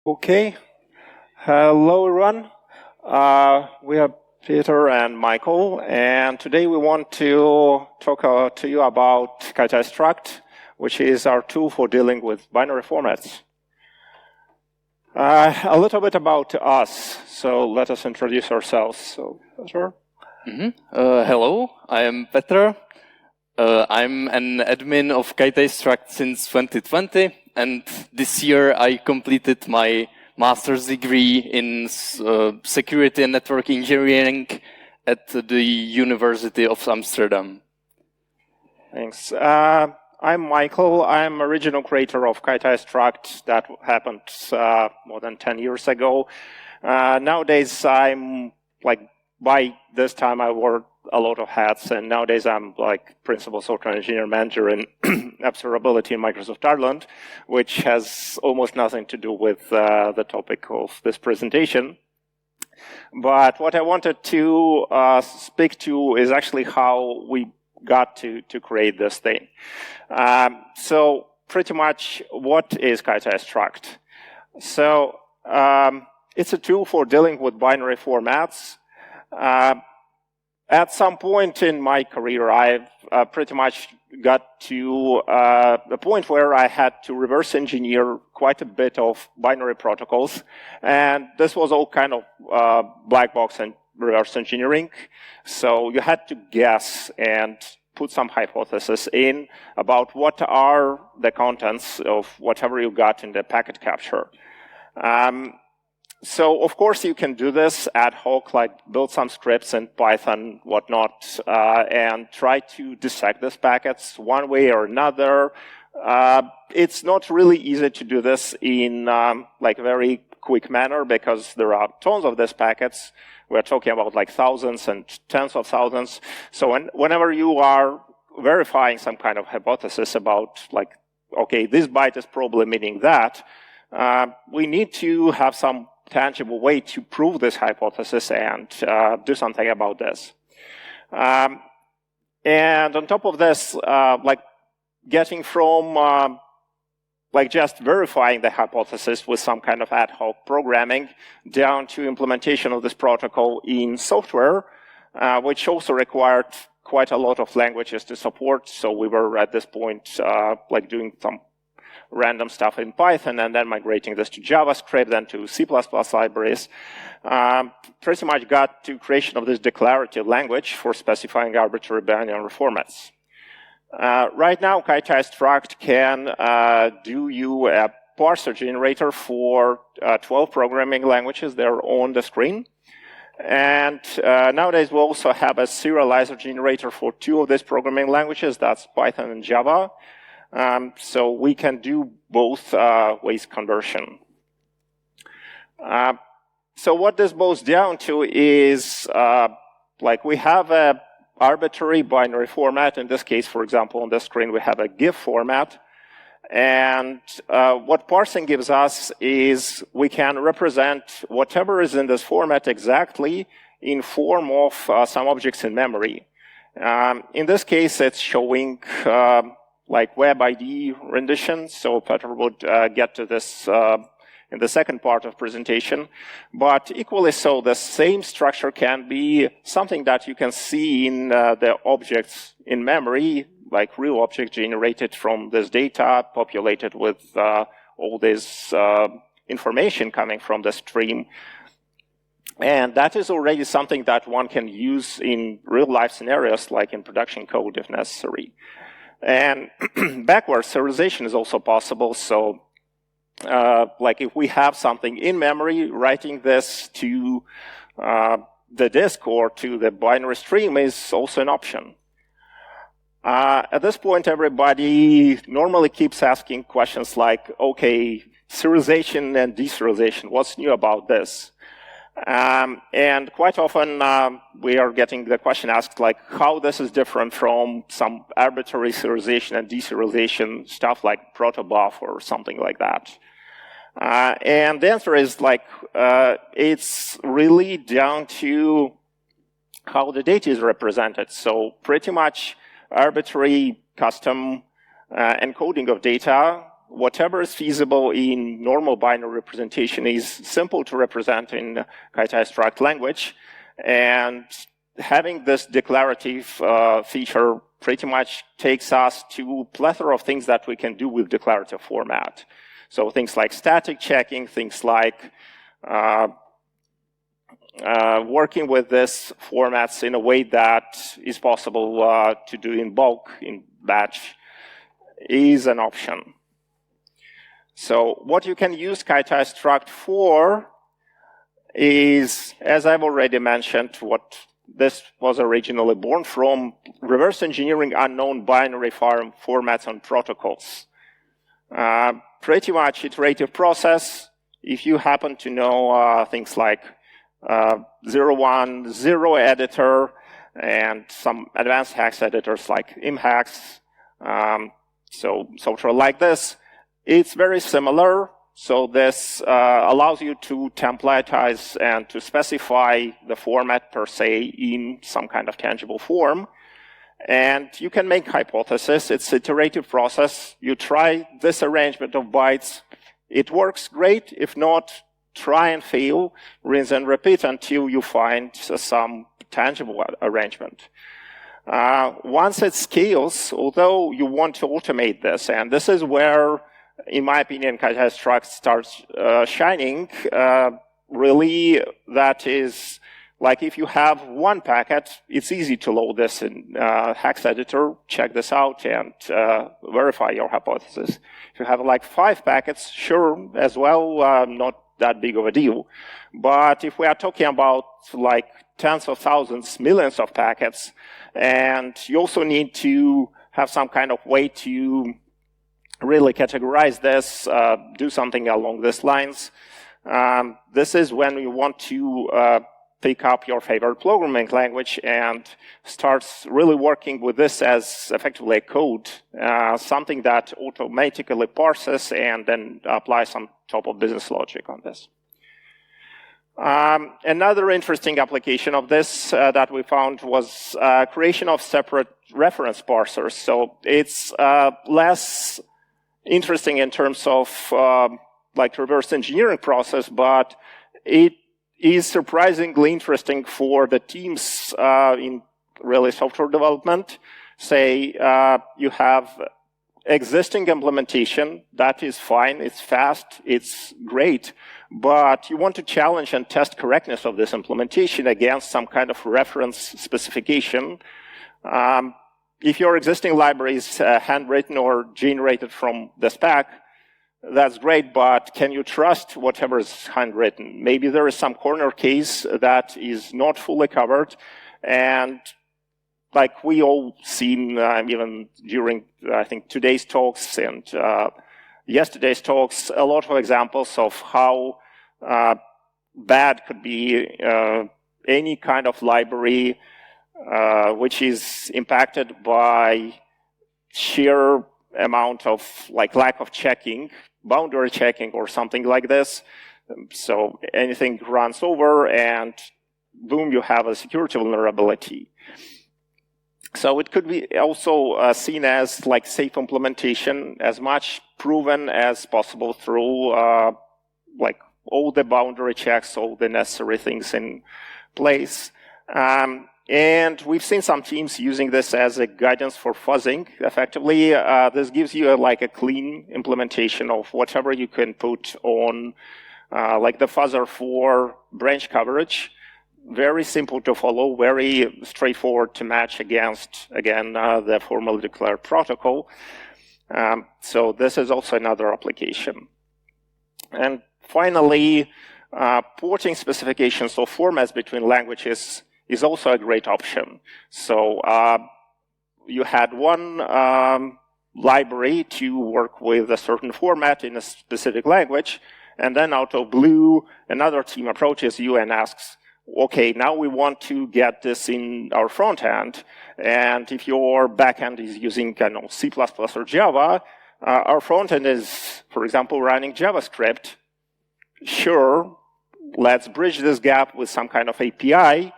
Okay. Hello, everyone. We are Peter and Mikhail, and today we want to talk to you about Kaitai Struct, which is our tool for dealing with binary formats. A little bit about us. So let us introduce ourselves. So, Petr. Hello, I am Petr. I'm an admin of Kaitai Struct since 2020, and this year I completed my master's degree in security and network engineering at the University of Amsterdam. Thanks. I'm Mikhail. I'm original creator of Kaitai Struct. That happened more than 10 years ago. Nowadays, I'm by this time I wore a lot of hats, and nowadays I'm principal software engineer manager in observability in Microsoft Ireland, which has almost nothing to do with the topic of this presentation. But what I wanted to speak to is actually how we got to create this thing. So pretty much, what is Kaitai Struct? So it's a tool for dealing with binary formats. At some point in my career, I've pretty much got to the point where I had to reverse engineer quite a bit of binary protocols. And this was all kind of black box and reverse engineering. So you had to guess and put some hypothesis in about what are the contents of whatever you got in the packet capture. So, of course, you can do this ad hoc, like build some scripts in Python, whatnot, and try to dissect these packets one way or another. It's not really easy to do this in a very quick manner because there are tons of these packets. We're talking about thousands and tens of thousands. So whenever you are verifying some kind of hypothesis about okay, this byte is probably meaning that, we need to have some tangible way to prove this hypothesis and do something about this. And on top of this, getting from just verifying the hypothesis with some kind of ad hoc programming down to implementation of this protocol in software, which also required quite a lot of languages to support. So we were at this point doing some random stuff in Python and then migrating this to JavaScript, then to C++ libraries. Pretty much got to creation of this declarative language for specifying arbitrary binary formats. Right now, Kaitai Struct can do you a parser generator for 12 programming languages. They're on the screen. And nowadays, we also have a serializer generator for 2 of these programming languages. That's Python and Java. So we can do both ways conversion. So what this boils down to is we have a arbitrary binary format. In this case, for example, on the screen, we have a GIF format. And what parsing gives us is we can represent whatever is in this format exactly in form of some objects in memory. In this case, it's showing Web IDE rendition. So Petr would get to this in the second part of presentation. But equally so, the same structure can be something that you can see in the objects in memory, like real objects generated from this data, populated with all this information coming from the stream. And that is already something that one can use in real-life scenarios, like in production code if necessary. And backward serialization is also possible. So if we have something in memory, writing this to the disk or to the binary stream is also an option. At this point, everybody normally keeps asking questions like, okay, serialization and deserialization, what's new about this? And quite often we are getting the question asked how this is different from some arbitrary serialization and deserialization stuff like protobuf or something like that. And the answer is it's really down to how the data is represented. So pretty much arbitrary custom encoding of data whatever is feasible in normal binary representation is simple to represent in Kaitai Struct language. And having this declarative feature pretty much takes us to a plethora of things that we can do with declarative format. So things like static checking, things like working with these formats in a way that is possible to do in bulk, in batch, is an option. So what you can use Kaitai Struct for is, as I've already mentioned, what this was originally born from, reverse engineering unknown binary formats and protocols. Pretty much iterative process. If you happen to know things like 010 editor and some advanced hex editors like imhex, so software like this, it's very similar. So this allows you to templatize and to specify the format per se in some kind of tangible form. And you can make hypotheses. It's an iterative process. You try this arrangement of bytes. It works great. If not, try and fail, rinse and repeat until you find some tangible arrangement. Once it scales, although you want to automate this, and this is where, in my opinion, Kaitai Struct starts shining, really, that is, like if you have one packet, it's easy to load this in hex editor, check this out, and verify your hypothesis. If you have like 5 packets, sure, as well, not that big of a deal. But if we are talking about like tens of thousands, millions of packets, and you also need to have some kind of way to really categorize this, do something along these lines, this is when you want to pick up your favorite programming language and starts really working with this as effectively a code, something that automatically parses and then applies some type of business logic on this. Another interesting application of this that we found was creation of separate reference parsers. So it's less interesting in terms of like reverse engineering process, but it is surprisingly interesting for the teams in really software development. Say you have existing implementation, that is fine, it's fast, it's great, but you want to challenge and test correctness of this implementation against some kind of reference specification. If your existing library is handwritten or generated from the spec, that's great, but can you trust whatever is handwritten? Maybe there is some corner case that is not fully covered, and like we all seen, even during, I think, today's talks and yesterday's talks, a lot of examples of how bad could be any kind of library which is impacted by sheer amount of like lack of checking, boundary checking or something like this. So anything runs over and boom, you have a security vulnerability. So it could be also seen as like safe implementation, as much proven as possible through like all the boundary checks, all the necessary things in place. And we've seen some teams using this as a guidance for fuzzing. Effectively, this gives you like a clean implementation of whatever you can put on like the fuzzer for branch coverage. Very simple to follow, very straightforward to match against, again, the formally declared protocol. So this is also another application. And finally, porting specifications or formats between languages is also a great option. So you had one library to work with a certain format in a specific language, and then out of blue, another team approaches you and asks, okay, now we want to get this in our front end, and if your backend is using C++ or Java, our front end is, for example, running JavaScript. Sure, let's bridge this gap with some kind of API,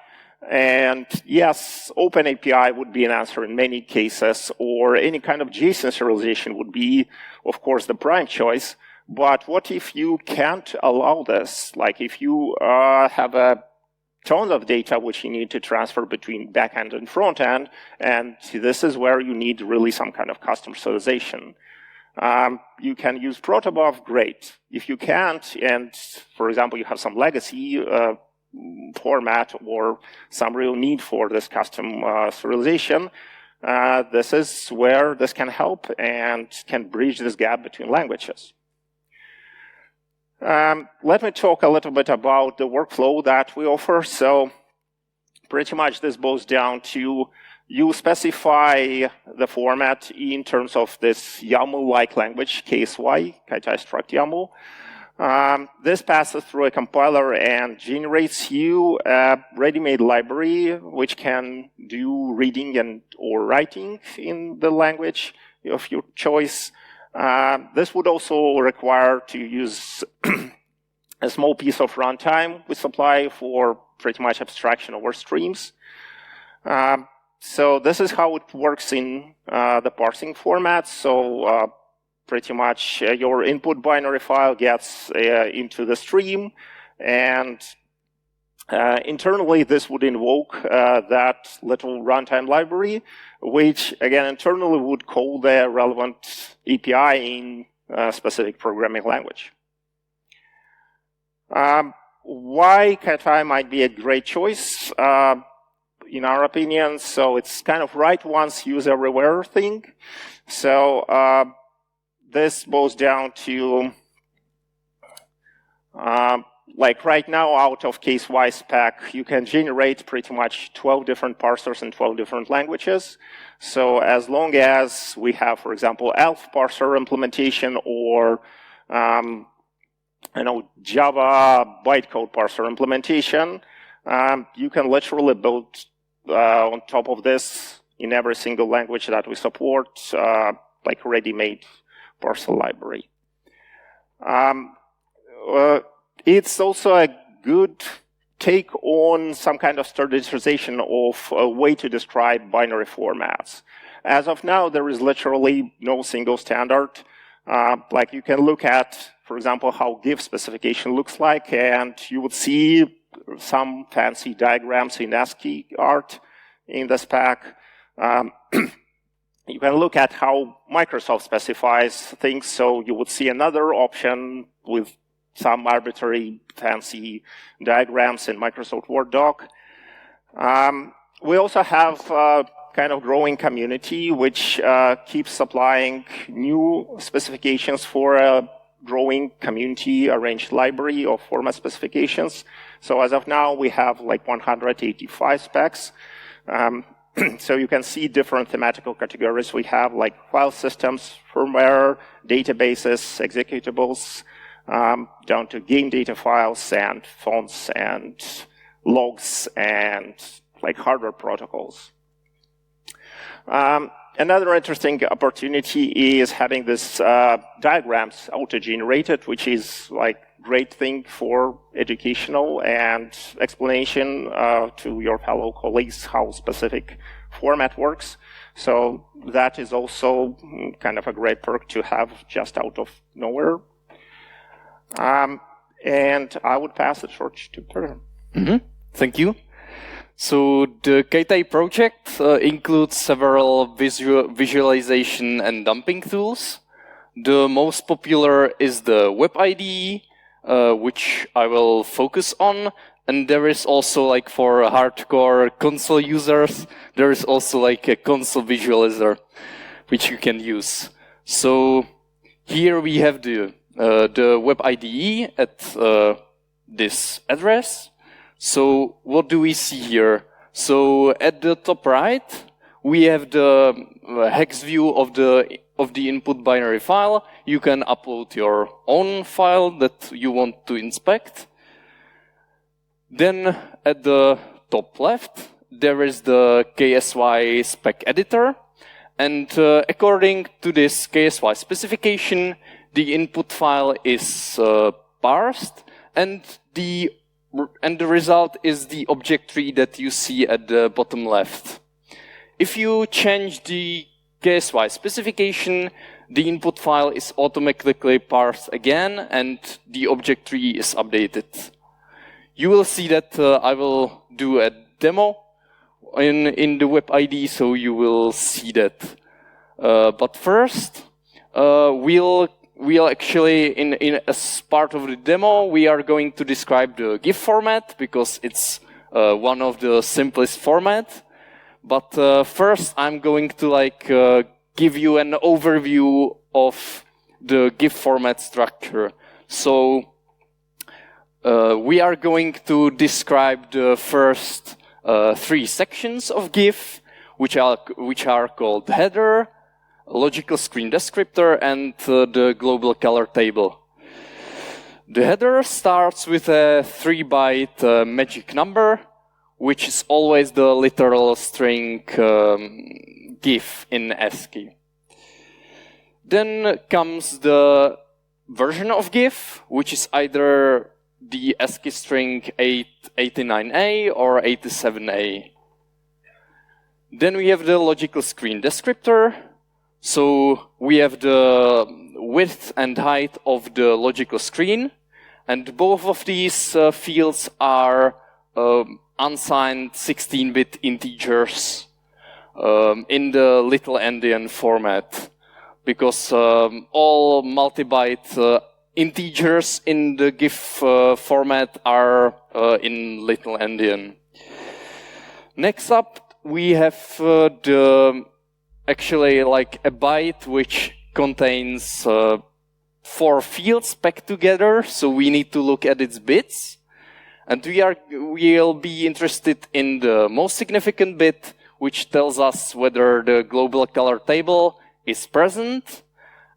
And yes, OpenAPI would be an answer in many cases, or any kind of JSON serialization would be, of course, the prime choice. But what if you can't allow this? Like if you have a ton of data which you need to transfer between backend and frontend, and this is where you need really some kind of custom serialization. You can use protobuf, great. If you can't, and for example, you have some legacy format or some real need for this custom serialization, this is where this can help and can bridge this gap between languages. Let me talk a little bit about the workflow that we offer. So pretty much this boils down to you specify the format in terms of this YAML-like language, KSY, Kaitai Struct YAML. This passes through a compiler and generates you a ready-made library which can do reading and or writing in the language of your choice. This would also require to use a small piece of runtime we supply for pretty much abstraction over streams. So this is how it works in the parsing format. So pretty much your input binary file gets into the stream, and internally this would invoke that little runtime library, which again internally would call the relevant API in a specific programming language. Why Kaitai might be a great choice, in our opinion? So it's kind of write once, use everywhere thing. So this boils down to, like right now, out of KSY spec, you can generate pretty much 12 different parsers in 12 different languages. So as long as we have, for example, ELF parser implementation or Java bytecode parser implementation, you can literally build on top of this in every single language that we support, like ready-made parser library. It's also a good take on some kind of standardization of a way to describe binary formats. As of now, there is literally no single standard. Like you can look at, for example, how GIF specification looks like, and you would see some fancy diagrams in ASCII art in the spec. You can look at how Microsoft specifies things, so you would see another option with some arbitrary fancy diagrams in Microsoft Word doc. We also have a kind of growing community which keeps supplying new specifications for a growing community arranged library of format specifications. So as of now, we have like 185 specs. So you can see different thematical categories we have, like file systems, firmware, databases, executables, down to game data files and fonts and logs and like hardware protocols. Another interesting opportunity is having this diagrams auto-generated, which is like great thing for educational and explanation to your fellow colleagues how specific format works. So that is also kind of a great perk to have just out of nowhere. And I would pass the torch to Petr. Mm-hmm. Thank you. So the Kaitai project includes several visualization and dumping tools. The most popular is the Web IDE, which I will focus on. And there is also, like, for hardcore console users, there is also like a console visualizer, which you can use. So here we have the Web IDE at this address. So what do we see here? So at the top right, we have the hex view of the input binary file. You can upload your own file that you want to inspect. Then at the top left, there is the KSY spec editor. And according to this KSY specification, the input file is parsed, and the the result is the object tree that you see at the bottom left. If you change the case-wise specification, the input file is automatically parsed again, and the object tree is updated. You will see that I will do a demo in the Web IDE, so you will see that. But first, we'll actually, as part of the demo, we are going to describe the GIF format, because it's one of the simplest formats. But first, I'm going to give you an overview of the GIF format structure. So we are going to describe the first 3 sections of GIF, which are called header, logical screen descriptor, and the global color table. The header starts with a 3-byte magic number, which is always the literal string GIF in ASCII. Then comes the version of GIF, which is either the ASCII string 89A or 87A. Then we have the logical screen descriptor. So we have the width and height of the logical screen, and both of these fields are unsigned 16-bit integers in the little endian format, because all multi-byte integers in the GIF format are in little endian. Next up, we have actually like a byte which contains 4 fields packed together, so we need to look at its bits. And we'll be interested in the most significant bit, which tells us whether the global color table is present.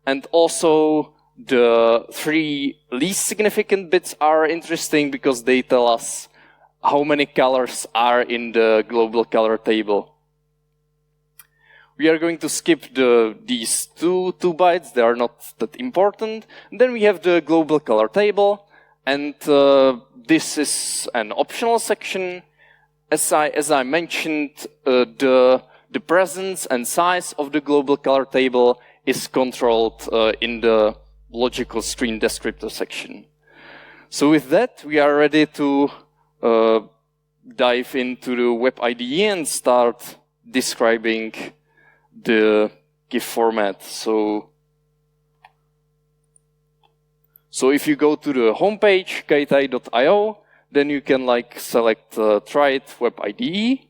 And also the 3 least significant bits are interesting because they tell us how many colors are in the global color table. We are going to skip these two bytes. They are not that important. And then we have the global color table. And this is an optional section. As I mentioned, the presence and size of the global color table is controlled in the logical screen descriptor section. So with that, we are ready to dive into the Web IDE and start describing the GIF format. So if you go to the homepage, kaitai.io, then you can select Try It Web IDE.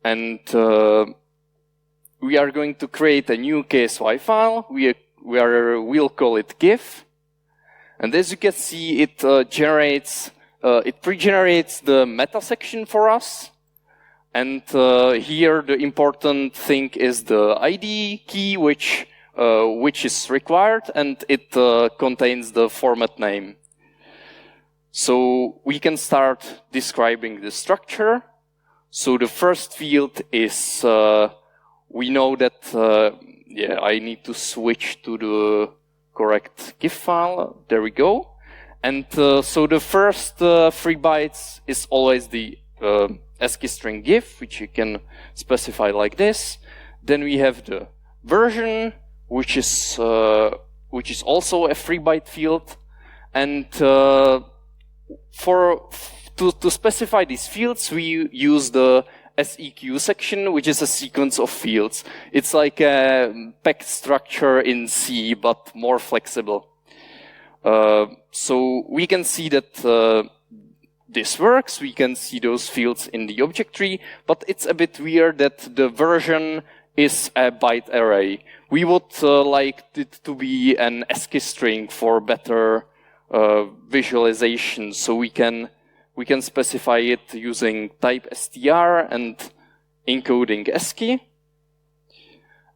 And we are going to create a new KSY file. We'll call it GIF. And as you can see, it pre-generates the meta section for us. And here the important thing is the ID key, which is required, and it contains the format name. So we can start describing the structure. So the first field is, we know that, I need to switch to the correct GIF file. There we go. And so the first 3 bytes is always the ASCII string GIF, which you can specify like this. Then we have the version, which is also a 3-byte field. And to specify these fields, we use the SEQ section, which is a sequence of fields. It's like a packed structure in C, but more flexible. So we can see that this works. We can see those fields in the object tree, but it's a bit weird that the version is a byte array. We would like it to be an ASCII string for better visualization. So we can specify it using type str and encoding ASCII.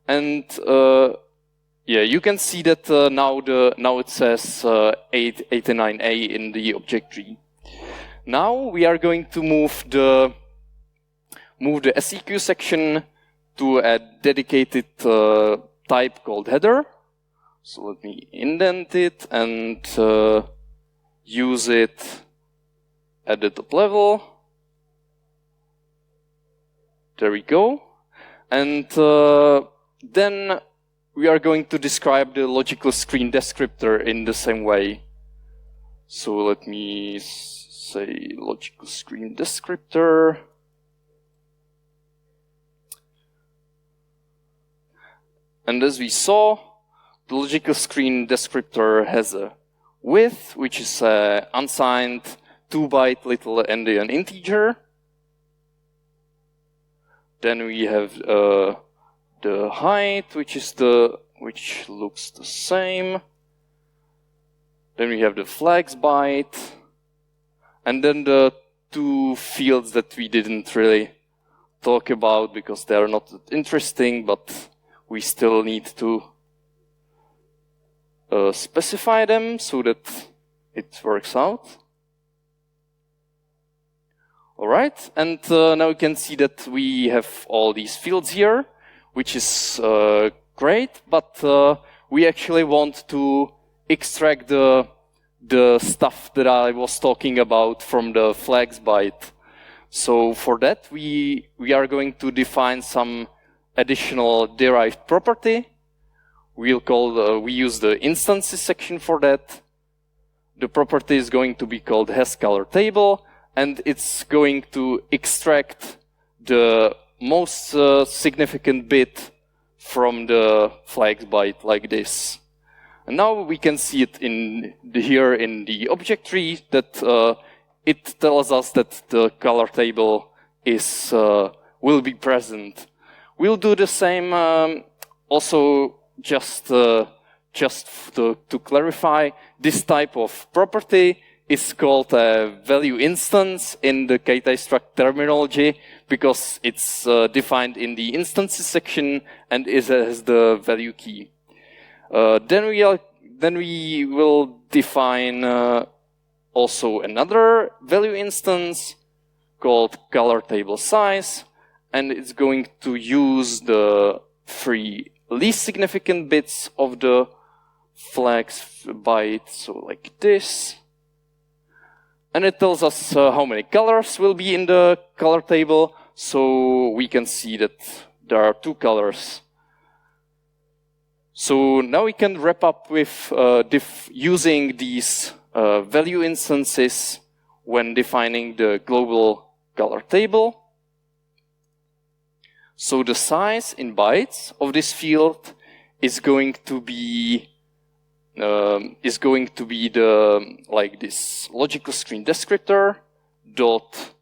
And you can see that now it says 89A in the object tree. Now we are going to move the SEQ section to a dedicated type called header. So let me indent it, and use it at the top level. There we go. And then we are going to describe the logical screen descriptor in the same way. So let me say logical screen descriptor. And as we saw, the logical screen descriptor has a width, which is an unsigned 2-byte little endian integer. Then we have the height, which looks the same. Then we have the flags byte, and then the two fields that we didn't really talk about because they are not that interesting, but we still need to specify them so that it works out. All right, and now you can see that we have all these fields here, which is great, but we actually want to extract the stuff that I was talking about from the flags byte. So for that, we are going to define some additional derived property. We use the instances section for that. The property is going to be called hasColorTable, and it's going to extract the most significant bit from the flags byte like this. And now we can see it here in the object tree that it tells us that the color table will be present. We'll do the same also just to clarify. This type of property is called a value instance in the Kaitai Struct terminology because it's defined in the instances section and it has the value key. Then we will define also another value instance called color table size, and it's going to use the 3 least significant bits of the flags byte, so like this. And it tells us how many colors will be in the color table, so we can see that there are 2 colors. So now we can wrap up with using these value instances when defining the global color table. So the size in bytes of this field is going to be this logical screen descriptor dot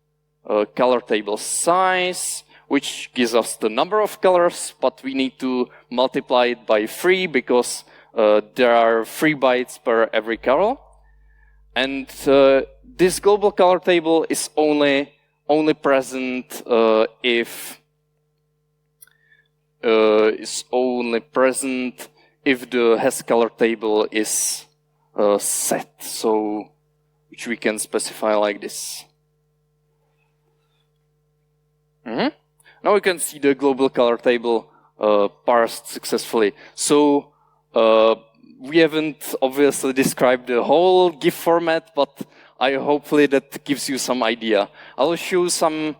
color table size, which gives us the number of colors, but we need to multiply it by 3 because there are 3 bytes per every color. And this global color table is only present if the hasColor table is set, so which we can specify like this. Now we can see the global color table parsed successfully. So we haven't obviously described the whole GIF format, but hopefully that gives you some idea. I'll show some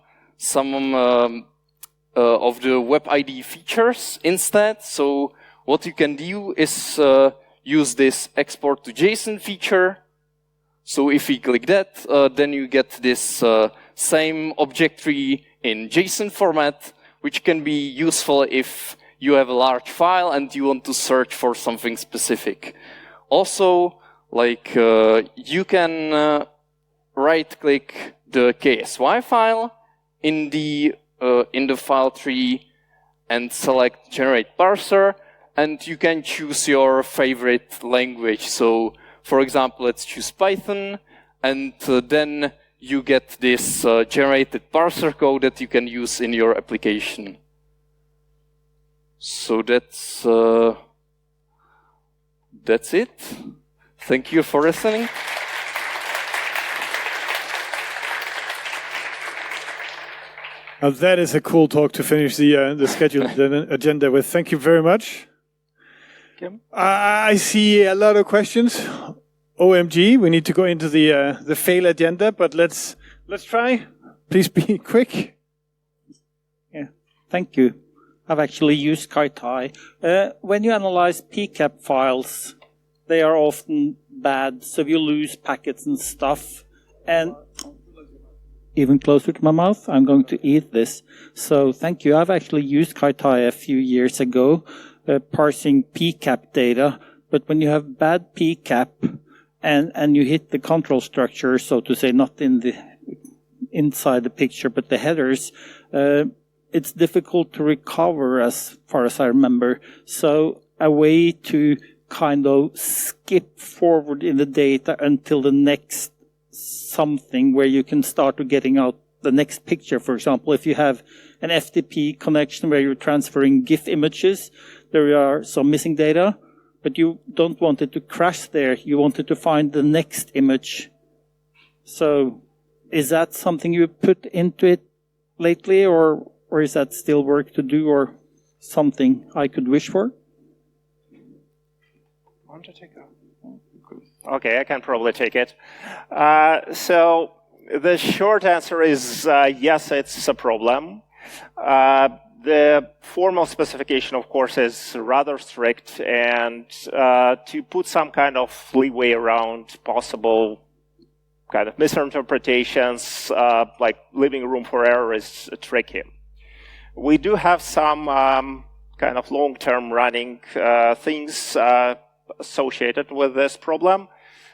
of the Web IDE features instead. So what you can do is use this export to JSON feature. So if we click that, then you get this same object tree in JSON format, which can be useful if you have a large file and you want to search for something specific. Also, like you can right-click the KSY file in the file tree and select Generate Parser, and you can choose your favorite language. So, for example, let's choose Python, and then you get this generated parser code that you can use in your application. So that's it. Thank you for listening. That is a cool talk to finish the scheduled agenda with. Thank you very much. I see a lot of questions OMG, we need to go into the fail agenda, but let's try. Please be quick. Yeah, thank you. I've actually used Kaitai. When you analyze PCAP files, they are often bad, so you lose packets and stuff. And even closer to my mouth, I'm going to eat this. So thank you. I've actually used Kaitai a few years ago, parsing PCAP data. But when you have bad PCAP and you hit the control structure, so to say, not in the inside the picture, but the headers, it's difficult to recover as far as I remember. So a way to kind of skip forward in the data until the next something where you can start to getting out the next picture. For example, if you have an FTP connection where you're transferring GIF images, there are some missing data, but you don't want it to crash there. You want it to find the next image. So is that something you put into it lately, or is that still work to do, or something I could wish for? Why don't you take that? Okay, I can probably take it. So the short answer is yes, it's a problem. The formal specification, of course, is rather strict, and to put some kind of leeway around possible kind of misinterpretations, like leaving room for error, is tricky. We do have some kind of long-term running things associated with this problem.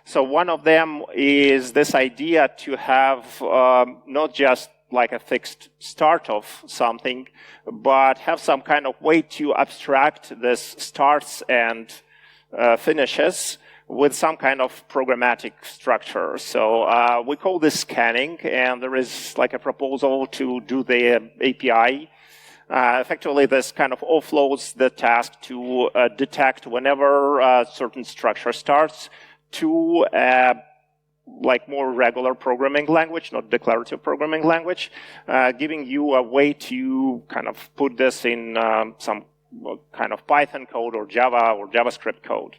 So one of them is this idea to have not just like a fixed start of something, but have some kind of way to abstract this starts and finishes with some kind of programmatic structure. So we call this scanning, and there is like a proposal to do the API. Effectively, this kind of offloads the task to detect whenever a certain structure starts to like more regular programming language, not declarative programming language, giving you a way to kind of put this in some kind of Python code or Java or JavaScript code.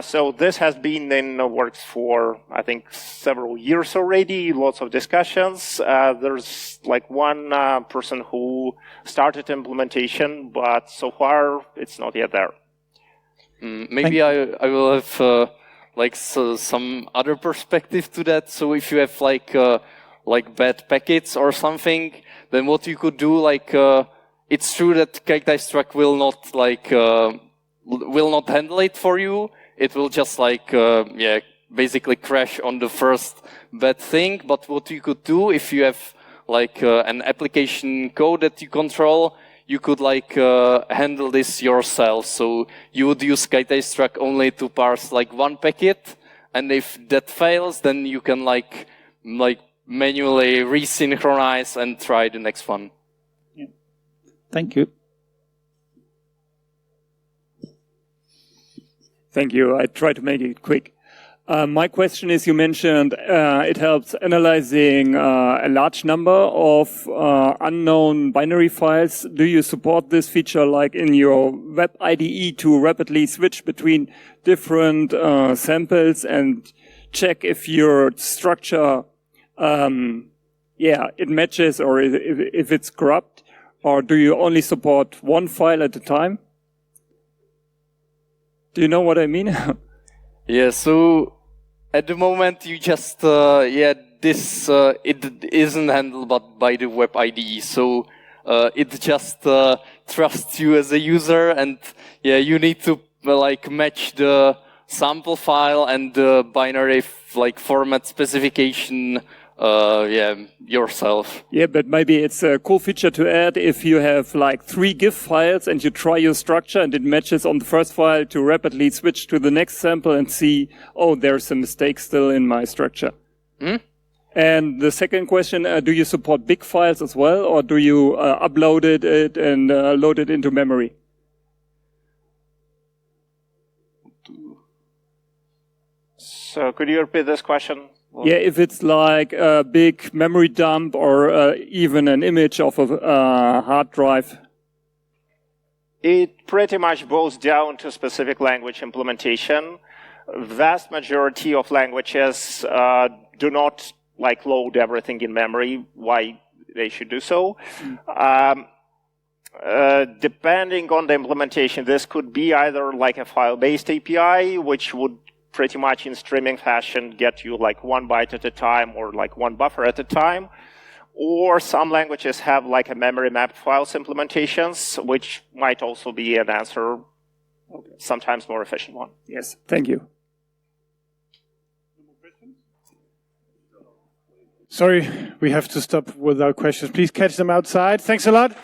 So this has been in the works for, I think, several years already, lots of discussions. There's like one person who started implementation, but so far it's not yet there. Maybe I will have some other perspective to that. So if you have like bad packets or something, then what you could do, it's true that Kaitai Struct will not handle it for you. It will just basically crash on the first bad thing. But what you could do, if you have an application code that you control, you could handle this yourself. So you would use Kaitai Struct only to parse one packet, and if that fails, then you can manually resynchronize and try the next one. Yeah. Thank you. Thank you. I try to make it quick. My question is, you mentioned it helps analyzing a large number of unknown binary files. Do you support this feature like in your Web IDE to rapidly switch between different samples and check if your structure, it matches, or if it's corrupt? Or do you only support one file at a time? Do you know what I mean? Yeah, so at the moment you just, it isn't handled by the Web IDE. So it just trusts you as a user, and you need to match the sample file and the binary format specification yourself. Yeah, but maybe it's a cool feature to add if you have 3 GIF files and you try your structure and it matches on the first file, to rapidly switch to the next sample and see, oh, there's a mistake still in my structure. And the second question, do you support big files as well, or do you upload it and load it into memory? So could you repeat this question? Yeah, if it's like a big memory dump or even an image of a hard drive. It pretty much boils down to specific language implementation. Vast majority of languages do not like load everything in memory. Why they should do so? Depending on the implementation, this could be either like a file-based API, which would pretty much in streaming fashion get you like 1 byte at a time or like 1 buffer at a time. Or some languages have like a memory mapped files implementations, which might also be an answer, sometimes more efficient one. Yes, thank you. Sorry, we have to stop with our questions. Please catch them outside. Thanks a lot.